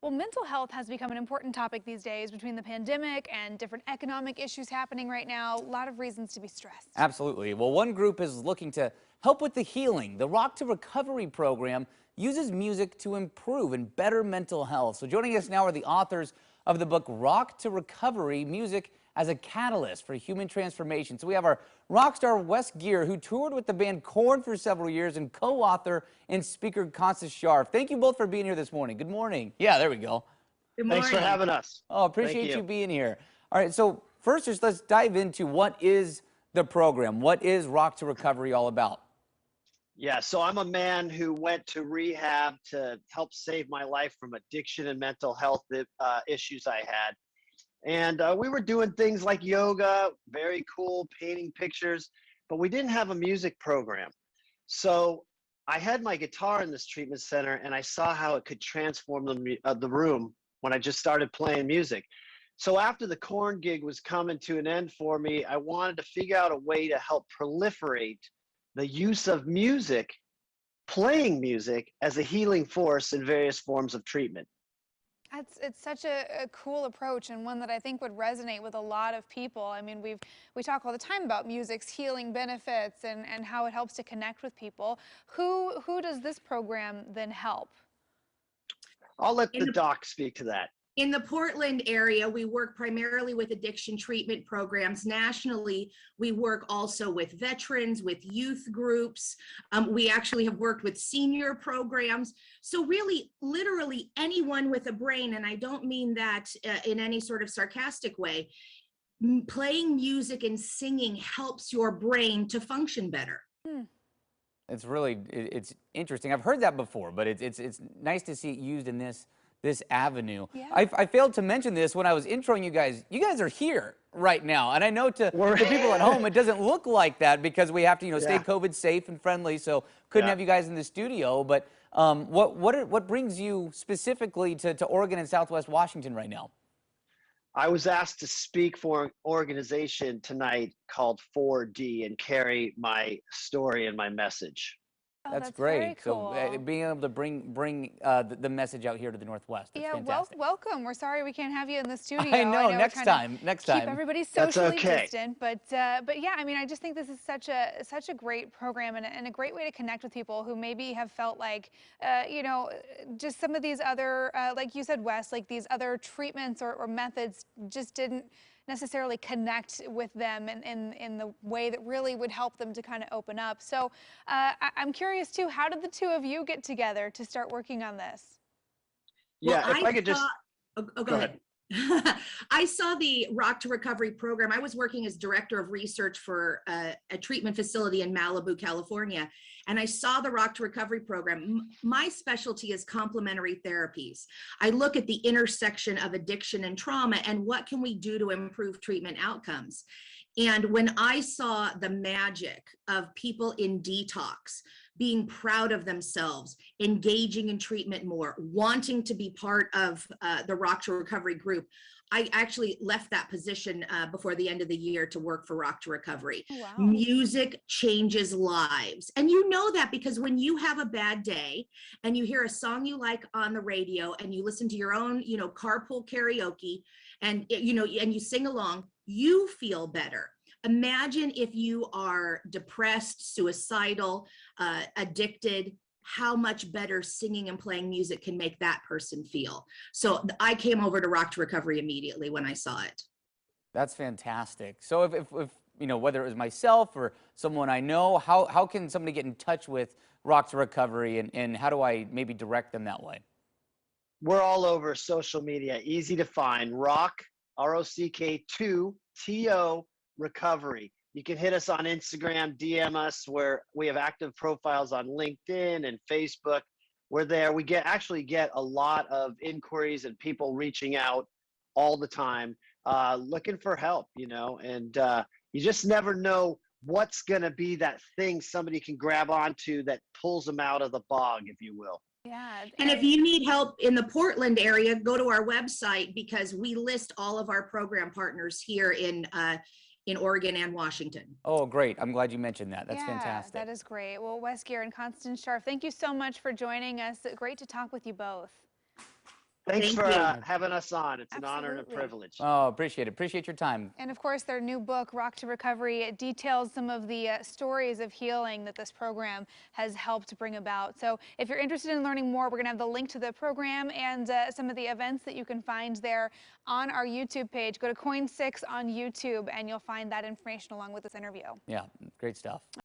Well, mental health has become an important topic these days between the pandemic and different economic issues happening right now. A lot of reasons to be stressed. Absolutely. Well, one group is looking to help with the healing. The Rock to Recovery program uses music to improve and better mental health. So joining us now are the authors of the book Rock to Recovery, Music as a Catalyst for Human Transformation. So we have our rock star Wes Geer, who toured with the band KOIN for several years, and co-author and speaker Constance Scharff. Thank you both for being here this morning. Good morning. Yeah, there we go. Good morning. Thanks for having us. Oh, appreciate you being here. All right, so first, just let's dive into what is the program. What is Rock to Recovery all about? Yeah, so I'm a man who went to rehab to help save my life from addiction and mental health issues I had. And we were doing things like yoga, very cool, painting pictures, but we didn't have a music program. So I had my guitar in this treatment center, and I saw how it could transform the room when I just started playing music. So after the KOIN gig was coming to an end for me, I wanted to figure out a way to help proliferate the use of music, playing music as a healing force in various forms of treatment. It's such a cool approach, and one that I think would resonate with a lot of people. I mean, we talk all the time about music's healing benefits and how it helps to connect with people. Who does this program then help? I'll let the doc speak to that. In the Portland area, we work primarily with addiction treatment programs. Nationally, we work also with veterans, with youth groups. We actually have worked with senior programs. So really, literally anyone with a brain, and I don't mean that in any sort of sarcastic way, playing music and singing helps your brain to function better. It's really, it's interesting. I've heard that before, but it's nice to see it used in this avenue. Yeah. I failed to mention this when I was introing you guys. You guys are here right now, and I know to people at home it doesn't look like that because we have to stay COVID safe and friendly, so couldn't have you guys in the studio. But what brings you specifically to Oregon and Southwest Washington right now? I was asked to speak for an organization tonight called 4D and carry my story and my message. Oh, That's very great. cool. So being able to bring the message out here to the Northwest. That's fantastic. Welcome. We're sorry we can't have you in the studio. I know. Next time. Keep everybody socially distant, but yeah, I mean, I just think this is such a great program and a great way to connect with people who maybe have felt like, just some of these other, like you said, Wes, like these other treatments or methods just didn't necessarily connect with them in the way that really would help them to kind of open up. So I'm curious too, how did the two of you get together to start working on this? Yeah, well, if I could just... go ahead. I saw the Rock to Recovery program. I was working as director of research for a treatment facility in Malibu, California, and I saw the Rock to Recovery program. My specialty is complementary therapies. I look at the intersection of addiction and trauma and what can we do to improve treatment outcomes. And when I saw the magic of people in detox, being proud of themselves, engaging in treatment more, wanting to be part of the Rock to Recovery group, I actually left that position before the end of the year to work for Rock to Recovery. Oh, wow. Music changes lives. And you know that because when you have a bad day and you hear a song you like on the radio and you listen to your own, carpool karaoke and, and you sing along, you feel better. Imagine if you are depressed, suicidal, addicted, how much better singing and playing music can make that person feel. So I came over to Rock to Recovery immediately when I saw it. That's fantastic. So if whether it was myself or someone I know, how can somebody get in touch with Rock to Recovery and how do I maybe direct them that way? We're all over social media, easy to find. Rock, ROCK 2 TO Recovery. You can hit us on Instagram, DM us, where we have active profiles on LinkedIn and Facebook. We're there. We actually get a lot of inquiries and people reaching out all the time, looking for help, and you just never know what's going to be that thing somebody can grab onto that pulls them out of the bog, if you will. Yeah. And if you need help in the Portland area, go to our website because we list all of our program partners here in Oregon and Washington. Oh, great. I'm glad you mentioned that. That's fantastic. That is great. Well, Wes Geer and Constance Scharff, thank you so much for joining us. Great to talk with you both. Thanks Thank for you. having us on. It's an honor and a Absolutely. privilege. Oh, appreciate it. Appreciate your time. And of course, their new book, Rock to Recovery, it details some of the stories of healing that this program has helped bring about. So if you're interested in learning more, we're going to have the link to the program and some of the events that you can find there on our YouTube page. Go to KOIN 6 on YouTube, and you'll find that information along with this interview. Yeah, great stuff.